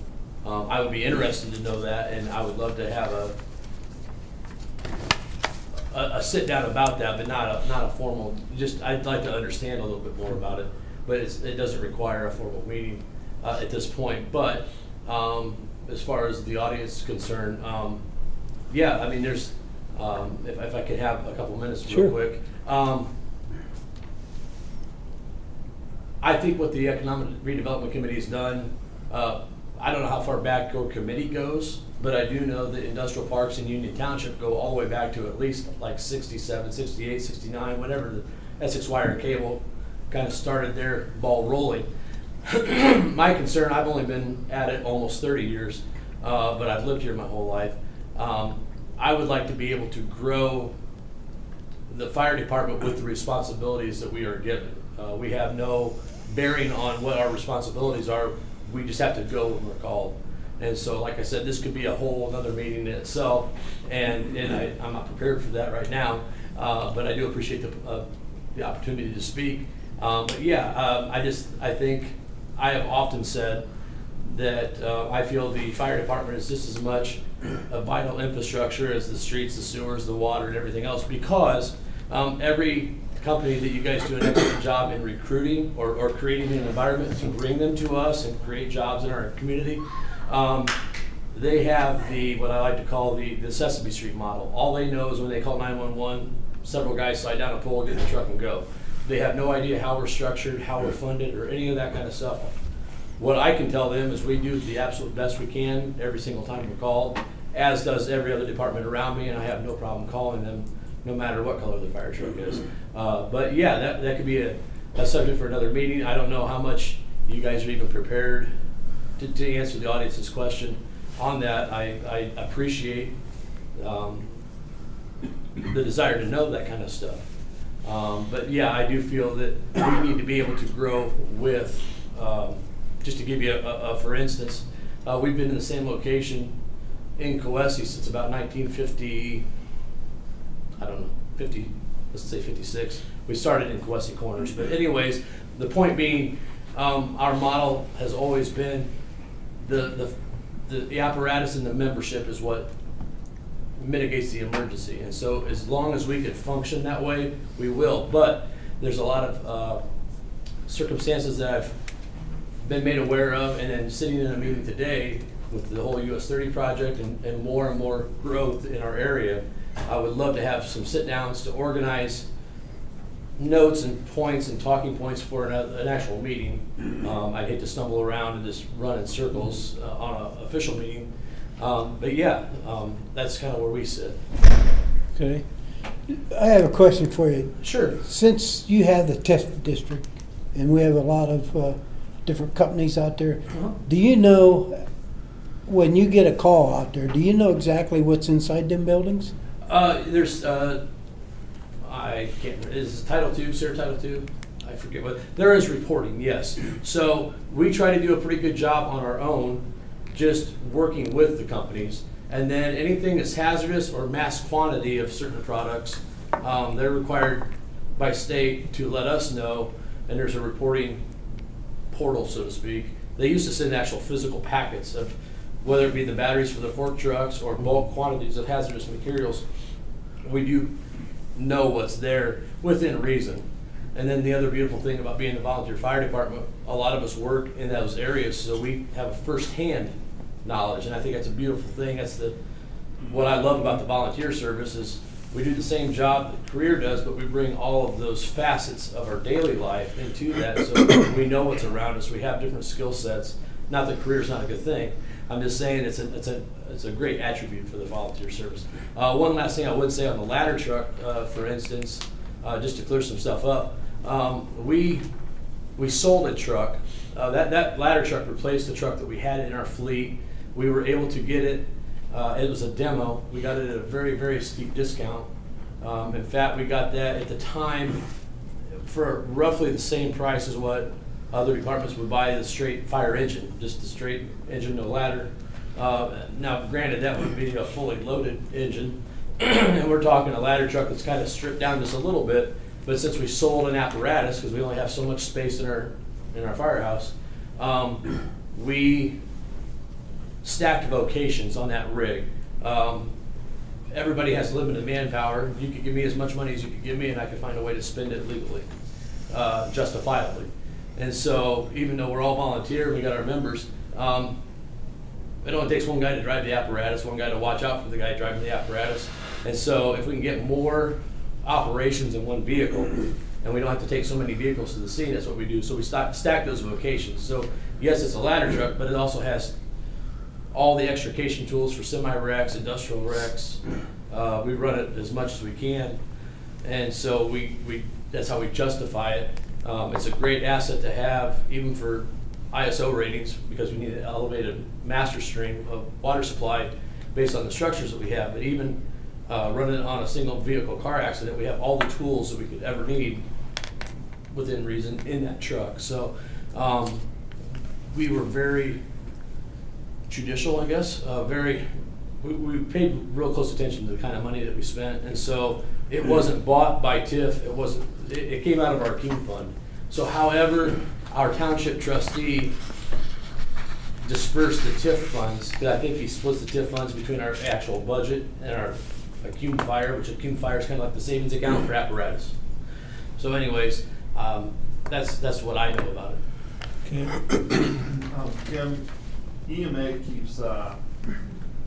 I would be interested to know that, and I would love to have a sit down about that, but not a formal, just, I'd like to understand a little bit more about it. But it doesn't require a formal meeting at this point. But as far as the audience is concerned, yeah, I mean, there's, if I could have a couple minutes real Sure. quick. I think what the Economic Redevelopment Committee has done, I don't know how far back your committee goes, but I do know that industrial parks in Union Township go all the way back to at least like 67, 68, 69, whatever the Essex Wire and Cable kind of started their ball rolling. My concern, I've only been at it almost 30 years, but I've lived here my whole life. I would like to be able to grow the fire department with the responsibilities that we are given. We have no bearing on what our responsibilities are. We just have to go when we're called. And so, like I said, this could be a whole other meeting in itself, and I'm not prepared for that right now, but I do appreciate the opportunity to speak. But yeah, I think I have often said that I feel the fire department is just as much a vital infrastructure as the streets, the sewers, the water, and everything else, because every company that you guys do an excellent job in recruiting or creating an environment to bring them to us and create jobs in our community, they have what I like to call the Sesame Street model. All they know is when they call 911, several guys slide down a pole, get in the truck, and go. They have no idea how we're structured, how we're funded, or any of that kind of stuff. What I can tell them is we do the absolute best we can every single time we're called, as does every other department around me, and I have no problem calling them no matter what color the fire truck is. But yeah, that could be a subject for another meeting. I don't know how much you guys are even prepared to answer the audience's question on that. I appreciate the desire to know that kind of stuff. But yeah, I do feel that we need to be able to grow with, just to give you a for instance, we've been in the same location in Coessie since about 1950, I don't know, 50, let's say 56. We started in Coessie Corners. But anyways, the point being, our model has always been the apparatus and the membership is what mitigates the emergency. And so as long as we can function that way, we will. But there's a lot of circumstances that I've been made aware of, and then sitting in a meeting today with the whole US 30 project and more growth in our area, I would love to have some sit downs to organize notes and points and talking points for an actual meeting. I'd hate to stumble around and just run in circles on an official meeting. But yeah, that's kind of where we sit. Okay. I have a question for you. Sure. Since you have the test district, and we have a lot of different companies out there, do you know, when you get a call out there, do you know exactly what's inside them buildings? There's, I can't, is it Title II, Sierra Title II? I forget what, there is reporting, yes. So we try to do a pretty good job on our own, just working with the companies. And then anything that's hazardous or mass quantity of certain products, they're required by state to let us know, and there's a reporting portal, so to speak. They used to send actual physical packets of whether it be the batteries for the fork trucks or bulk quantities of hazardous materials. We do know what's there within reason. And then the other beautiful thing about being the volunteer fire department, a lot of us work in those areas, so we have a first-hand knowledge, and I think that's a beautiful thing. That's what I love about the volunteer service is we do the same job that career does, but we bring all of those facets of our daily life into that, so we know what's around us. We have different skill sets. Not that career's not a good thing. I'm just saying it's a great attribute for the volunteer service. One last thing I would say on the ladder truck, for instance, just to clear some stuff up, we sold a truck. That ladder truck replaced the truck that we had in our fleet. We were able to get it. It was a demo. We got it at a very, very steep discount. In fact, we got that at the time for roughly the same price as what other departments would buy the straight fire engine, just the straight engine, no ladder. Now, granted, that would be a fully loaded engine, and we're talking a ladder truck that's kind of stripped down just a little bit. But since we sold an apparatus, because we only have so much space in our firehouse, we stacked vocations on that rig. Everybody has limited manpower. You could give me as much money as you could give me, and I could find a way to spend it legally, justifiably. And so, even though we're all volunteer, we got our members. It only takes one guy to drive the apparatus, one guy to watch out for the guy driving the apparatus. And so, if we can get more operations in one vehicle, and we don't have to take so many vehicles to the scene, that's what we do. So we stack those vocations. So yes, it's a ladder truck, but it also has all the extrication tools for semi-wrecks, industrial wrecks. We run it as much as we can, and so we that's how we justify it. It's a great asset to have, even for ISO ratings, because we need an elevated master stream of water supply based on the structures that we have. But even running on a single vehicle car accident, we have all the tools that we could ever need within reason in that truck. So we were very judicial, I guess. We paid real close attention to the kind of money that we spent, and so it wasn't bought by TIF. It came out of our Keene fund. So however our township trustee dispersed the TIF funds, because I think he splits the TIF funds between our actual budget and our Keene Fire, which a Keene Fire is kind of like the savings account for apparatus. So anyways, that's what I know about it. Kim, EMA keeps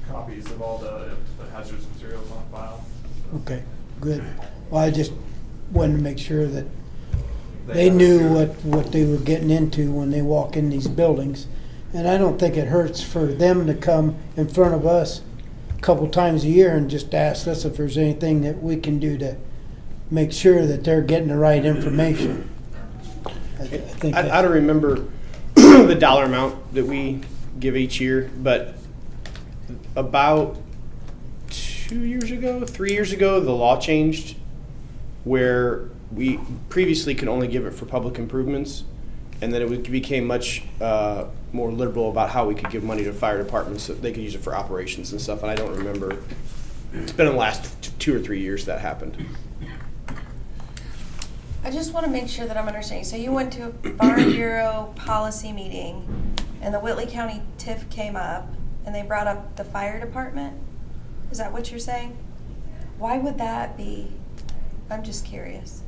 copies of all the hazardous materials on file. Okay, good. Well, I just wanted to make sure that they knew what they were getting into when they walk in these buildings. And I don't think it hurts for them to come in front of us a couple times a year and just ask us if there's anything that we can do to make sure that they're getting the right information. I think I don't remember the dollar amount that we give each year, but about 3 years ago, the law changed where we previously could only give it for public improvements, and then it became much more liberal about how we could give money to fire departments so they could use it for operations and stuff, and I don't remember. It's been in the last 2 or 3 years that happened. I just want to make sure that I'm understanding. So you went to a Barn Bureau policy meeting, and the Whitley County TIF came up, and they brought up the fire department? Is that what you're saying? Why would that be? I'm just curious.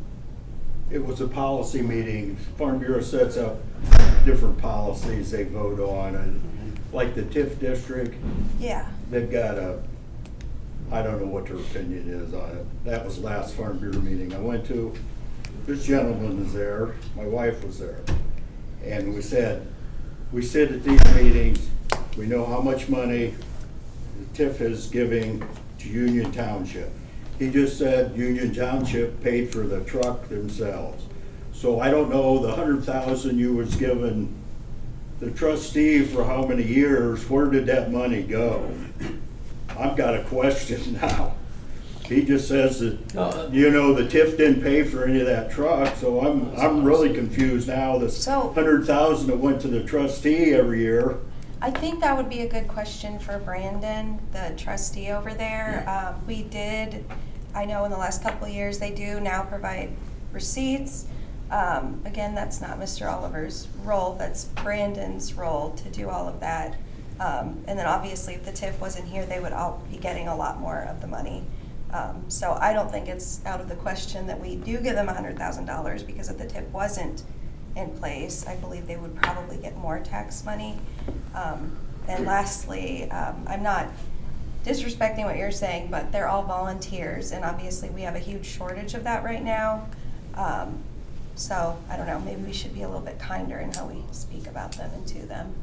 It was a policy meeting. Farm Bureau sets up different policies they vote on, and like the TIF district, Yeah. they've got I don't know what their opinion is on it. That was last Farm Bureau meeting I went to. This gentleman was there, my wife was there, and we said, we sit at these meetings, we know how much money the TIF is giving to Union Township. He just said Union Township paid for the truck themselves. So I don't know, the 100,000 you was given the trustee for how many years, where did that money go? I've got a question now. He just says that, you know, the TIF didn't pay for any of that truck, so I'm really confused now. This So- 100,000 that went to the trustee every year. I think that would be a good question for Brandon, the trustee over there. We did, I know in the last couple of years, they do now provide receipts. Again, that's not Mr. Oliver's role, that's Brandon's role to do all of that. And then obviously if the TIF wasn't here, they would all be getting a lot more of the money. So I don't think it's out of the question that we do give them $100,000 because if the TIF wasn't in place, I believe they would probably get more tax money. And lastly, I'm not disrespecting what you're saying, but they're all volunteers, and obviously we have a huge shortage of that right now. So I don't know, maybe we should be a little bit kinder in how we speak about them and to them.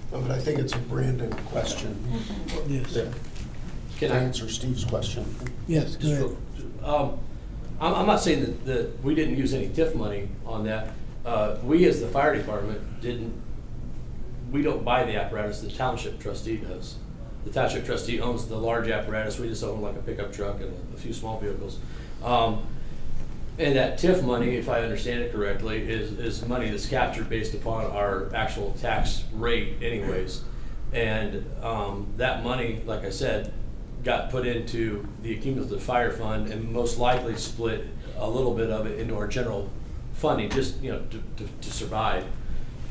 No, but I think it's a Brandon question. Yes. To Can I answer Steve's question. Yes, go ahead. I'm not saying that we didn't use any TIF money on that. We as the fire department we don't buy the apparatus, the township trustee does. The township trustee owns the large apparatus, we just own like a pickup truck and a few small vehicles. And that TIF money, if I understand it correctly, is money that's captured based upon our actual tax rate anyways. And that money, like I said, got put into the accumulative fire fund and most likely split a little bit of it into our general funding, just to survive,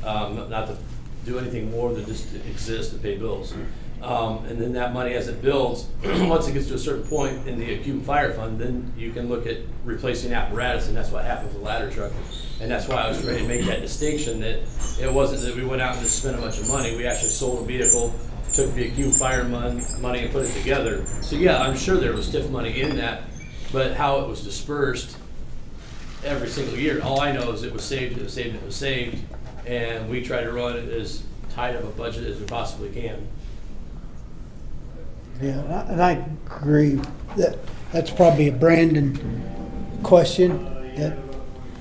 not to do anything more than just exist and pay bills. And then that money, as it builds, once it gets to a certain point in the accumulative fire fund, then you can look at replacing apparatus, and that's what happened with the ladder truck. And that's why I was ready to make that distinction, that it wasn't that we went out and just spent a bunch of money. We actually sold a vehicle, took the accumulative fire money and put it together. So yeah, I'm sure there was TIF money in that, but how it was dispersed every single year, all I know is it was saved, it was saved, it was saved, and we try to run it as tight of a budget as we possibly can. Yeah, and I agree that that's probably a Brandon question, that,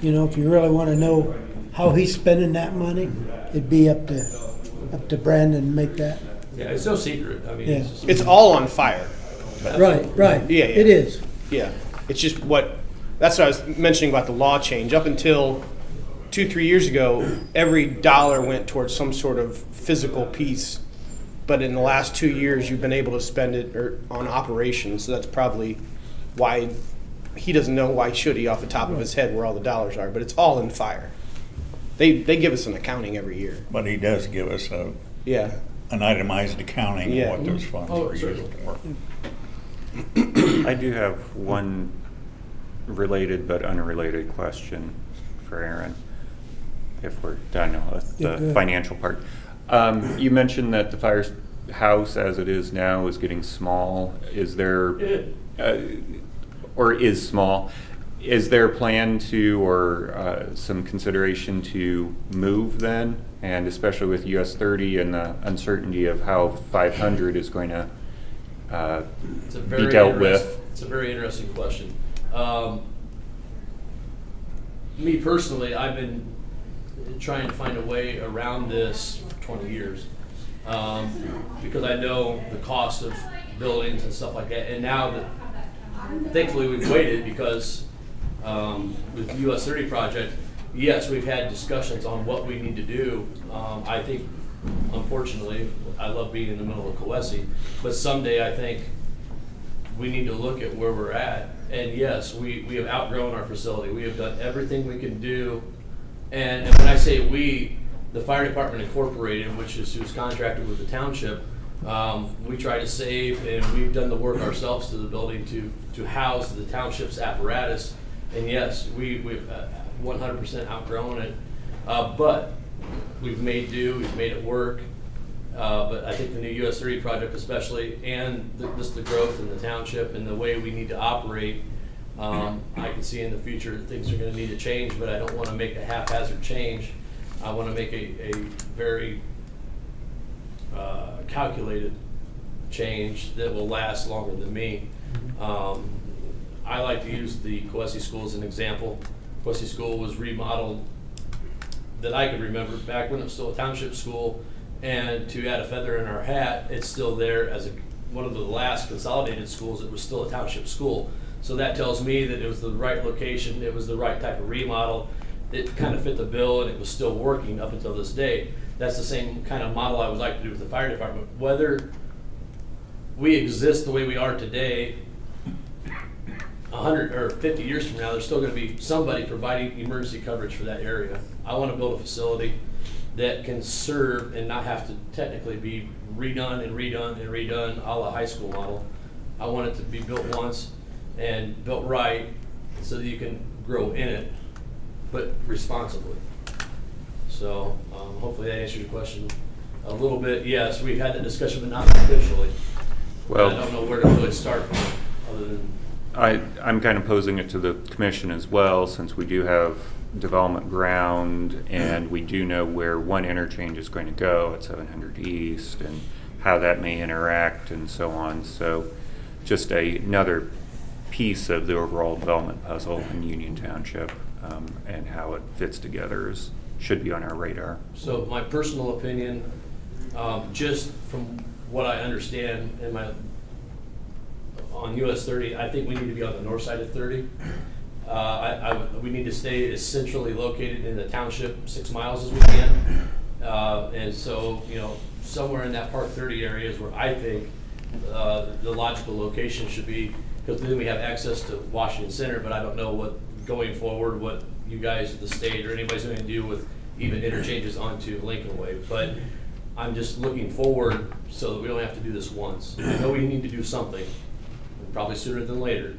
if you really want to know how he's spending that money, it'd be up to Brandon to make that. Yeah, it's no secret. I mean, Yeah. It's all on fire. Right. Yeah. It is. Yeah, it's just that's what I was mentioning about the law change. Up until 2-3 years ago, every dollar went towards some sort of physical piece. But in the last 2 years, you've been able to spend it on operations. So that's probably why he doesn't know, why should he, off the top of his head, where all the dollars are. But it's all in fire. They give us an accounting every year. But he does give us an itemized accounting of what those funds were used for. I do have one related but unrelated question for Aaron, if we're done with the financial part. You mentioned that the firehouse as it is now is getting small. Is there, or is small? is there a plan to, or some consideration to move then? And especially with US 30 and the uncertainty of how 500 is going to It's a be very dealt interest- with? It's a very interesting question. Me personally, I've been trying to find a way around this for 20 years. Because I know the cost of buildings and stuff like that. And now that, thankfully, we've waited because with the US 30 project, yes, we've had discussions on what we need to do. I think, unfortunately, I love being in the middle of Coessie, but someday I think we need to look at where we're at. And yes, we have outgrown our facility. We have done everything we can do. And when I say we, the fire department incorporated, which is who's contracted with the township, we try to save, and we've done the work ourselves to the building to house the township's apparatus. And yes, we've 100% outgrown it, but we've made do, we've made it work. But I think the new US 30 project especially, and just the growth in the township and the way we need to operate, I can see in the future that things are gonna need to change, but I don't wanna make a haphazard change. I wanna make a very calculated change that will last longer than me. I like to use the Coessie School as an example. Coessie School was remodeled that I could remember back when it was still a township school, and to add a feather in our hat, it's still there as one of the last consolidated schools. It was still a township school. So that tells me that it was the right location, it was the right type of remodel, it kind of fit the bill, and it was still working up until this day. That's the same kind of model I would like to do with the fire department. Whether we exist the way we are today, 100 or 50 years from now, there's still going to be somebody providing emergency coverage for that area. I want to build a facility that can serve and not have to technically be redone and redone and redone a la high school model. I want it to be built once and built right so that you can grow in it, but responsibly. So hopefully that answers your question a little bit. Yes, we've had the discussion, but not officially. Well, I don't know where to really start from, other than I'm kind of posing it to the commission as well, since we do have development ground and we do know where one interchange is going to go at 700 East and how that may interact and so on. So just another piece of the overall development puzzle in Union Township, and how it fits together should be on our radar. So my personal opinion, just from what I understand in on US 30, I think we need to be on the north side of 30. We need to stay as centrally located in the township, 6 miles as we can. And so, somewhere in that Park 30 area is where I think the logical location should be, because then we have access to Washington Center, but I don't know what, going forward, what you guys at the state or anybody's going to do with even interchanges onto Lincoln Way. But I'm just looking forward so that we don't have to do this once. I know we need to do something, probably sooner than later,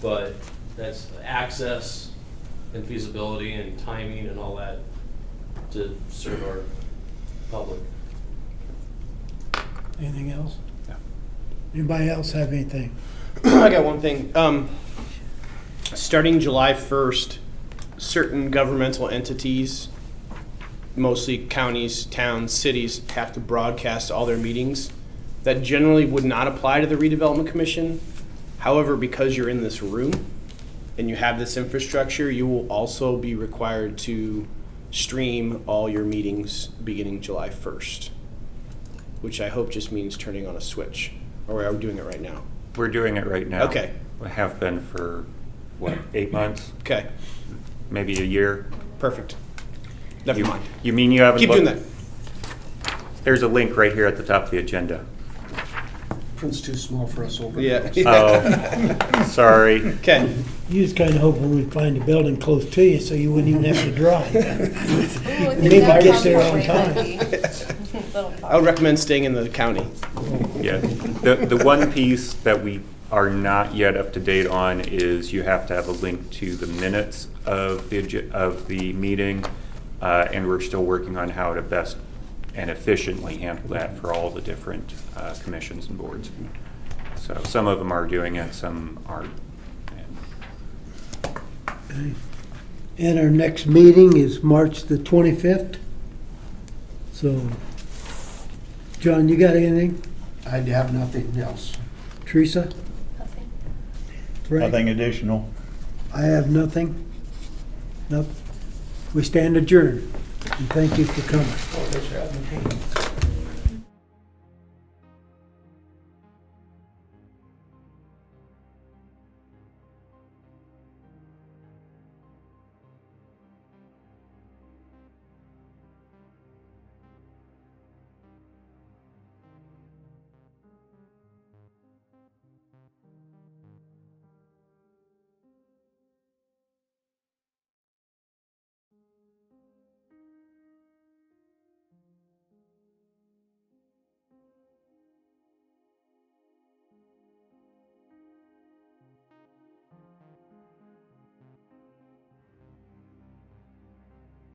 but that's access and feasibility and timing and all that to serve our public. Anything else? Yeah. Anybody else have anything? I got one thing. Starting July 1st, certain governmental entities, mostly counties, towns, cities, have to broadcast all their meetings. That generally would not apply to the Redevelopment Commission. However, because you're in this room and you have this infrastructure, you will also be required to stream all your meetings beginning July 1st, which I hope just means turning on a switch. Or are we doing it right now? We're doing it right now. Okay. We have been for, 8 months? Okay, Maybe a year? perfect. Never mind. You mean you haven't Keep doing looked? that. There's a link right here at the top of the agenda. Print's too small for us over. Yeah. Oh, sorry. Okay. You was kind of hoping we'd find a building close to you so you wouldn't even have to drive. Maybe that get there on comfortable, time. maybe. I would recommend staying in the county. Yeah. The one piece that we are not yet up to date on is you have to have a link to the minutes of the meeting, and we're still working on how to best and efficiently handle that for all the different commissions and boards. So some of them are doing it, some aren't. And And our next meeting is March the 25th. So, John, you got anything? I'd have nothing else. Teresa? Nothing. Brent? Nothing additional. I have nothing. Nope. We stand adjourned. And thank you for coming.